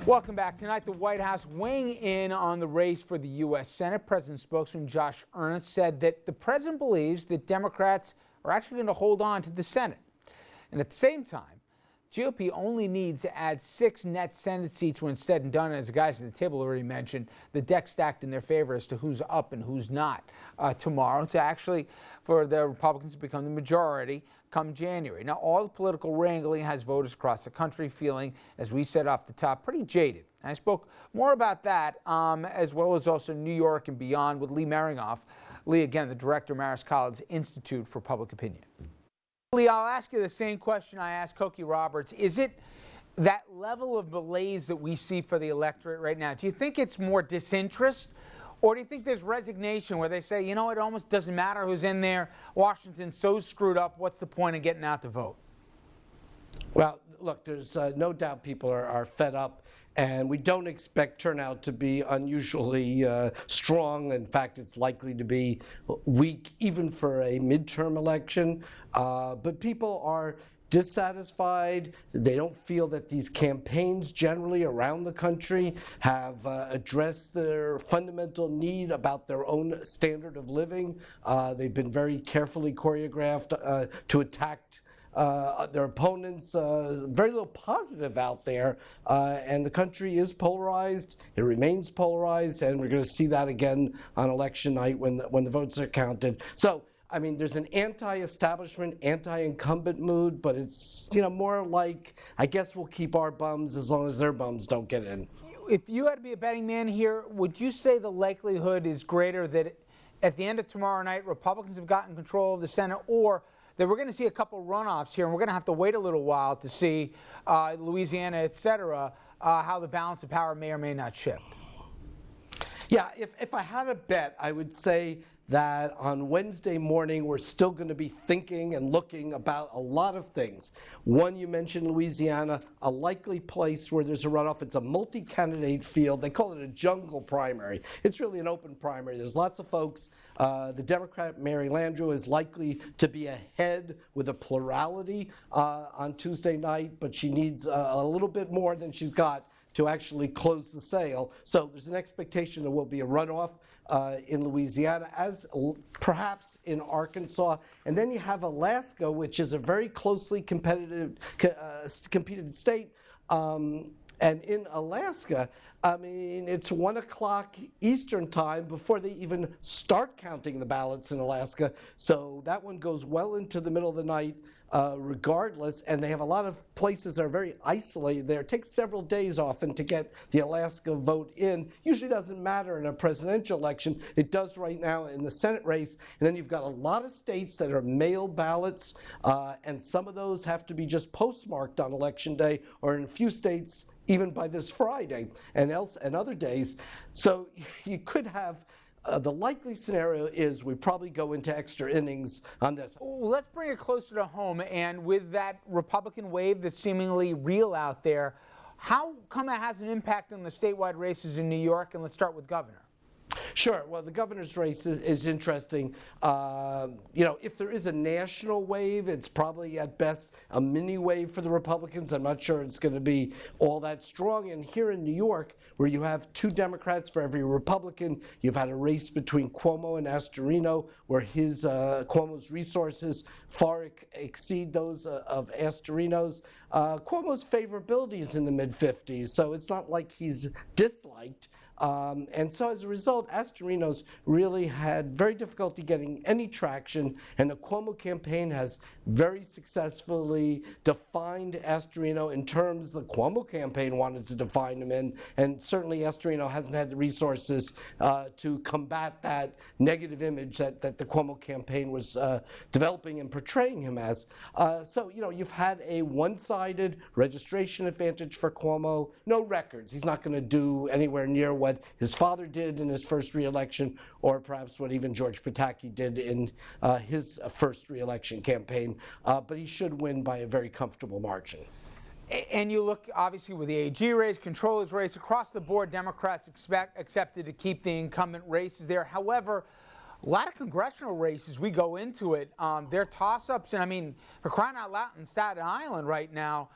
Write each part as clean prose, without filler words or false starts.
Welcome back. Tonight, the White House weighing in on the race for the U.S. Senate. President spokesman Josh Earnest said that the president believes that Democrats are actually going to hold on to the Senate. And at the same time, GOP only needs to add 6 net Senate seats when said and done. As the guys at the table already mentioned, the deck stacked in their favor as to who's up and who's not tomorrow to actually for the Republicans to become the majority come January. Now, all the political wrangling has voters across the country feeling, as we said off the top, pretty jaded. And I spoke more about that as well as also New York and beyond with Lee Meringoff. Lee, again, the director of Marist College Institute for Public Opinion. Lee, I'll ask you the same question I asked Cokie Roberts. Is it that level of malaise that we see for the electorate right now? Do you think it's more disinterest? Or do you think there's resignation where they say, you know, it almost doesn't matter who's in there. Washington's so screwed up. What's the point of getting out to vote? Well, look, there's no doubt people are fed up, and we don't expect turnout to be unusually strong. In fact, it's likely to be weak even for a midterm election. But people are dissatisfied. They don't feel that these campaigns generally around the country have addressed their fundamental need about their own standard of living. They've been very carefully choreographed to attack their opponents. Very little positive out there, and the country is polarized. It remains polarized, and we're going to see that again on election night when the votes are counted. So, I mean, there's an anti-establishment, anti-incumbent mood, but it's, you know, more like, I guess we'll keep our bums as long as their bums don't get in. If you had to be a betting man here, would you say the likelihood is greater that at the end of tomorrow night, Republicans have gotten control of the Senate, or that we're going to see a couple runoffs here, and we're going to have to wait a little while to see Louisiana, et cetera, how the balance of power may or may not shift? Yeah, if I had a bet, I would say that on Wednesday morning, we're still going to be thinking and looking about a lot of things. One, you mentioned Louisiana, a likely place where there's a runoff. It's a multi-candidate field. They call it a jungle primary. It's really an open primary. There's lots of folks. The Democrat Mary Landrieu is likely to be ahead with a plurality on Tuesday night, but she needs a little bit more than she's got to actually close the sale. So there's an expectation there will be a runoff in Louisiana, as perhaps in Arkansas. And then you have Alaska, which is a very closely competed state. And in Alaska, I mean, it's 1 o'clock Eastern time before they even start counting the ballots in Alaska. So that one goes well into the middle of the night regardless. And they have a lot of places that are very isolated there. It takes several days often to get the Alaska vote in. Usually doesn't matter in a presidential election. It does right now in the Senate race. And then you've got a lot of states that are mail ballots. And some of those have to be just postmarked on Election Day, or in a few states, even by this Friday and other days. So you could have the likely scenario is we probably go into extra innings on this. Well, let's bring it closer to home. And with that Republican wave that's seemingly real out there, how come that has an impact on the statewide races in New York? And let's start with governor. Sure. Well, the governor's race is interesting. You know, if there is a national wave, it's probably at best a mini wave for the Republicans. I'm not sure it's going to be all that strong. And here in New York, where you have 2 Democrats for every Republican, you've had a race between Cuomo and Astorino, where Cuomo's resources far exceed those of Astorino's. Cuomo's favorability is in the mid-50s, so it's not like he's disliked. And so as a result, Astorino's really had very difficulty getting any traction, and the Cuomo campaign has very successfully defined Astorino in terms the Cuomo campaign wanted to define him in, and certainly Astorino hasn't had the resources to combat that negative image that the Cuomo campaign was developing and portraying him as. So, you know, you've had a one-sided registration advantage for Cuomo, no records. He's not going to do anywhere near what his father did in his first re-election, or perhaps what even George Pataki did in his first re-election campaign. But he should win by a very comfortable margin. And you look, obviously, with the AG race, controllers race, across the board, Democrats accepted to keep the incumbent races there. However, A lot of congressional races, we go into it, they're toss-ups, and I mean, for crying out loud in Staten Island right now,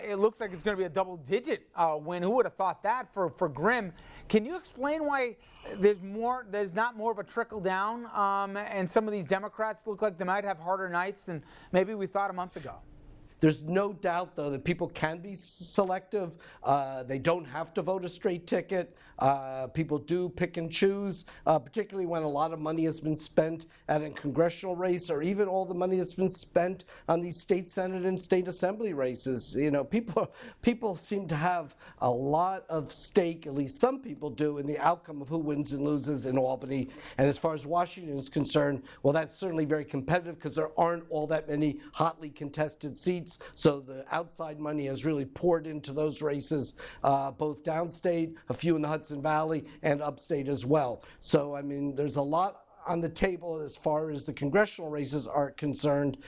it looks like it's going to be a double-digit win. Who would have thought that for Grimm? Can you explain why there's not more of a trickle down, and some of these Democrats look like they might have harder nights than maybe we thought a month ago? There's no doubt, though, that people can be selective. They don't have to vote a straight ticket. People do pick and choose, particularly when a lot of money has been spent at a congressional race, or even all the money that's been spent on these state senate and state assembly races. You know, people seem to have a lot of stake, at least some people do, in the outcome of who wins and loses in Albany. And as far as Washington is concerned, well, that's certainly very competitive because there aren't all that many hotly contested seats. So the outside money has really poured into those races, both downstate, a few in the Hudson Valley, and upstate as well. So, I mean, there's a lot on the table as far as the congressional races are concerned.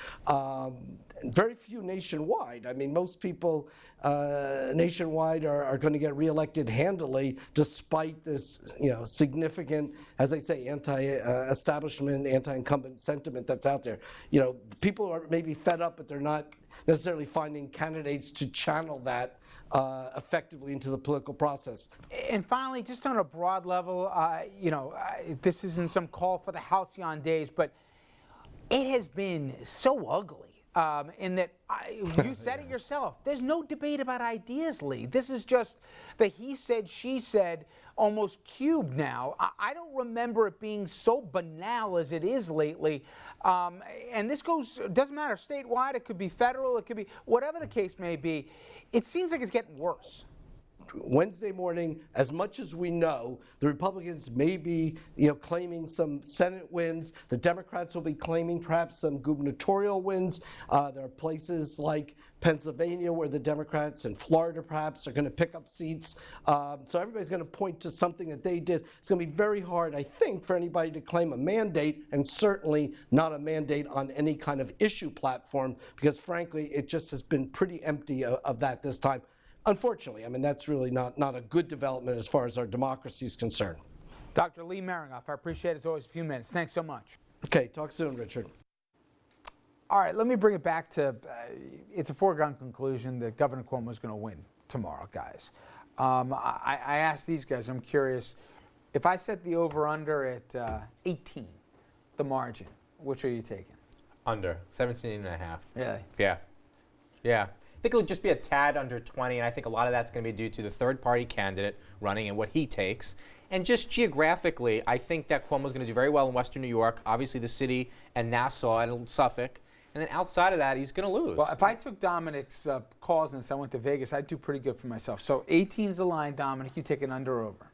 Very few nationwide. I mean, most people nationwide are going to get reelected handily, despite this, significant, as I say, anti-establishment, anti-incumbent sentiment that's out there. You know, people are maybe fed up, but they're not necessarily finding candidates to channel that effectively into the political process. And finally, just on a broad level, this isn't some call for the halcyon days, but it has been so ugly in that you said it yourself. There's no debate about ideas, Lee. This is just the he said, she said, almost cubed now. I don't remember it being so banal as it is lately. And this doesn't matter statewide, it could be federal, it could be whatever the case may be. It seems like it's getting worse. Wednesday morning, as much as we know, the Republicans may be, claiming some Senate wins. The Democrats will be claiming perhaps some gubernatorial wins. There are places like Pennsylvania where the Democrats and Florida perhaps are going to pick up seats. So everybody's going to point to something that they did. It's going to be very hard, I think, for anybody to claim a mandate, and certainly not a mandate on any kind of issue platform, because frankly, it just has been pretty empty of that this time. Unfortunately, I mean, that's really not a good development as far as our democracy is concerned. Dr. Lee Meringoff, I appreciate it as always a few minutes. Thanks so much. Okay, talk soon, Richard. All right, let me bring it back to, it's a foregone conclusion that Governor Cuomo is going to win tomorrow, guys. I asked these guys, I'm curious, if I set the over-under at 18, the margin, which are you taking? Under, 17.5. Really? Yeah. I think it'll just be a tad under 20, and I think a lot of that's going to be due to the third-party candidate running and what he takes. And just geographically, I think that Cuomo's going to do very well in Western New York, obviously the city, and Nassau and Suffolk. And then outside of that, he's going to lose. Well, if I took Dominic's calls and I went to Vegas, I'd do pretty good for myself. So 18's the line, Dominic. You take an under or over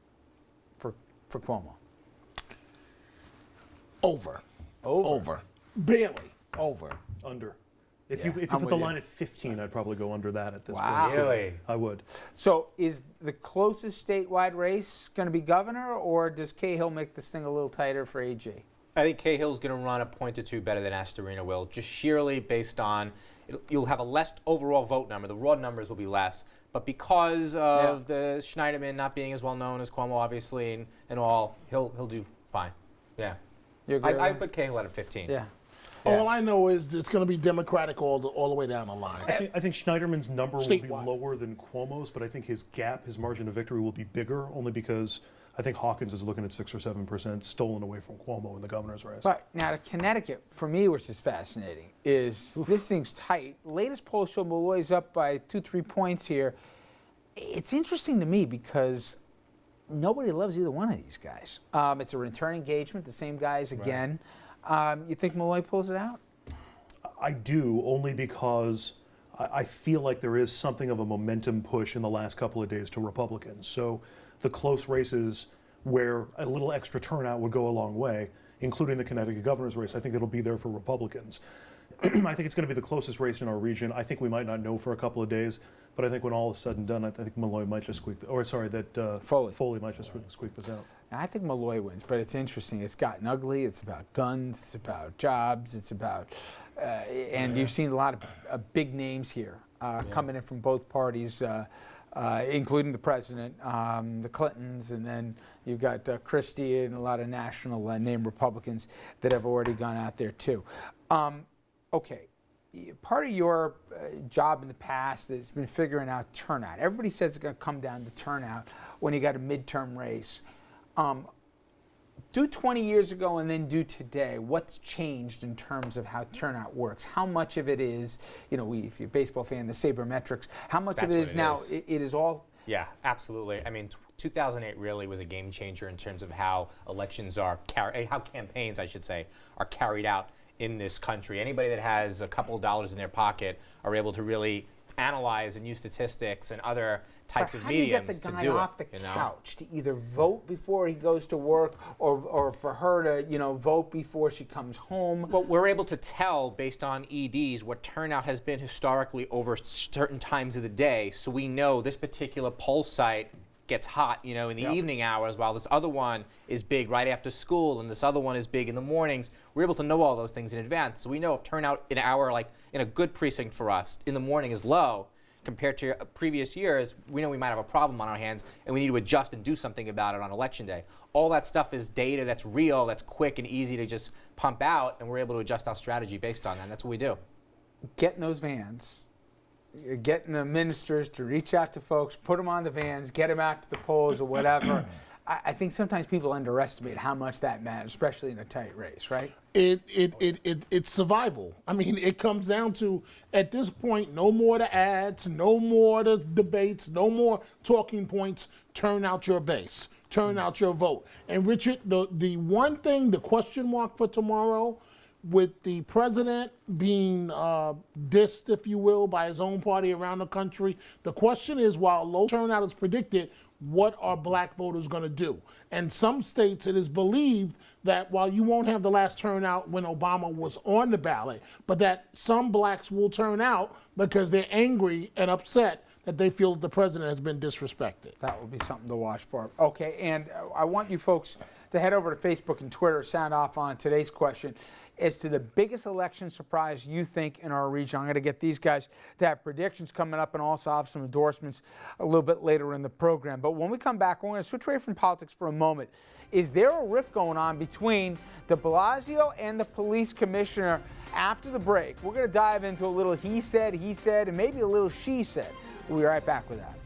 for Cuomo? Over. Barely. Over. Under. If Yeah, you I'm put the with line you. at 15, I'd probably go under that at this Wow. point. Really? I would. So is the closest statewide race going to be governor, or does Cahill make this thing a little tighter for AG? I think Cahill's going to run a point or two better than Astorino will, just sheerly based on you'll have a less overall vote number. The raw numbers will be less. But because of the Schneiderman not being as well known as Cuomo, obviously, and all, he'll do fine. Yeah. You agree with I that? put Cahill at a 15. Yeah. All I know is it's going to be Democratic all the way down the line. I think Schneiderman's number will be Statewide. lower than Cuomo's, but I think his gap, his margin of victory will be bigger, only because I think Hawkins is looking at 6 or 7% stolen away from Cuomo in the governor's race. But now to Connecticut, for me, which is fascinating, is this thing's tight. Latest poll show Malloy's up by 2-3 points here. It's interesting to me because nobody loves either one of these guys. It's a return engagement, the same guys again. You think Malloy pulls it out? I do, only because I feel like there is something of a momentum push in the last couple of days to Republicans. So the close races where a little extra turnout would go a long way, including the Connecticut governor's race, I think it'll be there for Republicans. I think it's going to be the closest race in our region. I think we might not know for a couple of days, but I think when all is said and done, I think Malloy might just squeak, Foley might just squeak this out. I think Malloy wins, but it's interesting. It's gotten ugly. It's about guns. It's about jobs. It's about, and you've seen a lot of big names here coming in from both parties. including the president, the Clintons, and then you've got Christie and a lot of national name Republicans that have already gone out there too. Okay, part of your job in the past has been figuring out turnout. Everybody says it's going to come down to turnout when you got a midterm race. Do 20 years ago and then do today. What's changed in terms of how turnout works? How much of it is, if you're a baseball fan, the sabermetrics, how much of it is now, it is all? Yeah, absolutely. I mean, 2008 really was a game changer in terms of how elections are how campaigns, I should say, are carried out in this country. Anybody that has a couple of dollars in their pocket are able to really analyze and use statistics and other types of mediums to do it. How do you get the guy off the couch to either vote before he goes to work or for her to, vote before she comes home? But we're able to tell based on EDs what turnout has been historically over certain times of the day. So we know this particular poll site gets hot, in the evening hours, while this other one is big right after school, and this other one is big in the mornings. We're able to know all those things in advance. So we know if turnout in in a good precinct for us in the morning is low compared to previous years, we know we might have a problem on our hands, and we need to adjust and do something about it on election day. All that stuff is data that's real, that's quick and easy to just pump out, and we're able to adjust our strategy based on that, and that's what we do. Getting those vans, getting the ministers to reach out to folks, put them on the vans, get them out to the polls or whatever. I think sometimes people underestimate how much that matters, especially in a tight race, right? It's survival. I mean, it comes down to, at this point, no more the ads, no more the debates, no more talking points. Turn out your base, turn out your vote. And Richard, the one thing, the question mark for tomorrow, with the president being dissed, if you will, by his own party around the country, the question is, while low turnout is predicted, what are black voters going to do? And some states, it is believed that while you won't have the last turnout when Obama was on the ballot, but that some blacks will turn out because they're angry and upset that they feel the president has been disrespected. That will be something to watch for. Okay, and I want you folks to head over to Facebook and Twitter, sound off on today's question as to the biggest election surprise you think in our region. I'm going to get these guys to have predictions coming up and also have some endorsements a little bit later in the program. But when we come back, we're going to switch away from politics for a moment. Is there a rift going on between de Blasio and the police commissioner after the break? We're going to dive into a little he said, and maybe a little she said. We'll be right back with that.